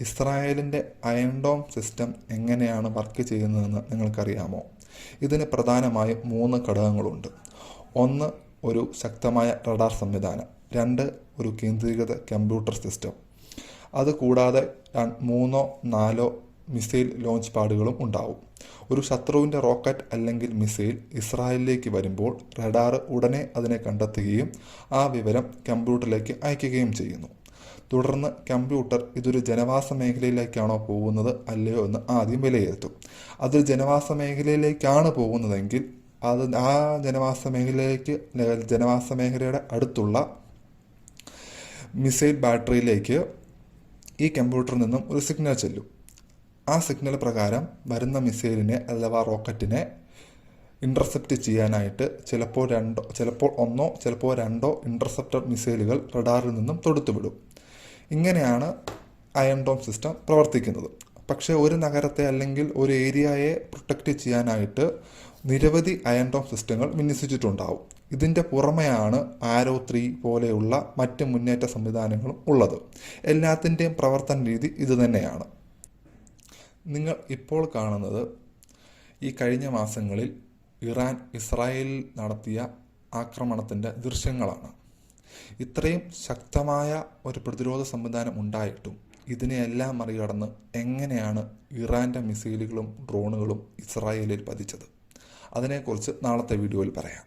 ഇസ്രായേലിൻ്റെ iron dome system എങ്ങനെയാണ് work ചെയ്യുന്നതെന്ന് നിങ്ങൾക്കറിയാമോ? ഇതിന് പ്രധാനമായും 3 ഘടകങ്ങളുണ്ട്. 1 ഒരു ശക്തമായ റഡാർ സംവിധാനം, 2 ഒരു കേന്ദ്രീകൃത കമ്പ്യൂട്ടർ സിസ്റ്റം, അതുകൂടാതെ 3-4 മിസൈൽ ലോഞ്ച് പാഡുകളും ഉണ്ടാവും. ഒരു ശത്രുവിൻ്റെ റോക്കറ്റ് അല്ലെങ്കിൽ മിസൈൽ ഇസ്രായേലിലേക്ക് വരുമ്പോൾ റഡാർ ഉടനെ അതിനെ കണ്ടെത്തുകയും ആ വിവരം കമ്പ്യൂട്ടറിലേക്ക് അയക്കുകയും ചെയ്യുന്നു. തുടർന്ന് കമ്പ്യൂട്ടർ ഇതൊരു ജനവാസ മേഖലയിലേക്കാണോ പോകുന്നത് അല്ലയോ എന്ന് ആദ്യം വിലയിരുത്തും. അതൊരു ജനവാസ മേഖലയിലേക്കാണ് പോകുന്നതെങ്കിൽ ആ ജനവാസ മേഖലയുടെ അടുത്തുള്ള മിസൈൽ ബാറ്ററിയിലേക്ക് ഈ കമ്പ്യൂട്ടറിൽ നിന്നും ഒരു സിഗ്നൽ ചെല്ലും. ആ സിഗ്നൽ പ്രകാരം വരുന്ന മിസൈലിനെ അഥവാ റോക്കറ്റിനെ ഇൻ്റർസെപ്റ്റ് ചെയ്യാനായിട്ട് ചിലപ്പോൾ 1 ചിലപ്പോൾ 2 ഇൻ്റർസെപ്റ്റർ മിസൈലുകൾ റഡാറിൽ നിന്നും തൊടുത്തുവിടും. ഇങ്ങനെയാണ് അയൺ ഡോം സിസ്റ്റം പ്രവർത്തിക്കുന്നത്. പക്ഷേ ഒരു നഗരത്തെ അല്ലെങ്കിൽ ഒരു ഏരിയയെ പ്രൊട്ടക്റ്റ് ചെയ്യാനായിട്ട് നിരവധി അയൺ ഡോം സിസ്റ്റങ്ങൾ വിന്യസിച്ചിട്ടുണ്ടാവും. ഇതിൻ്റെ പുറമെയാണ് ആരോ 3 പോലെയുള്ള മറ്റ് മുന്നേറ്റ സംവിധാനങ്ങളും ഉള്ളത്. എല്ലാത്തിൻ്റെയും പ്രവർത്തന രീതി ഇതുതന്നെയാണ്. നിങ്ങൾ ഇപ്പോൾ കാണുന്നത് ഈ കഴിഞ്ഞ മാസങ്ങളിൽ ഇറാൻ ഇസ്രായേലിൽ നടത്തിയ ആക്രമണത്തിൻ്റെ ദൃശ്യങ്ങളാണ്. ഇത്രയും ശക്തമായ ഒരു പ്രതിരോധ സംവിധാനം ഉണ്ടായിട്ടും ഇതിനെയെല്ലാം മറികടന്ന് എങ്ങനെയാണ് ഇറാൻ്റെ മിസൈലുകളും ഡ്രോണുകളും ഇസ്രായേലിൽ പതിച്ചത്? അതിനെക്കുറിച്ച് നാളത്തെ വീഡിയോയിൽ പറയാം.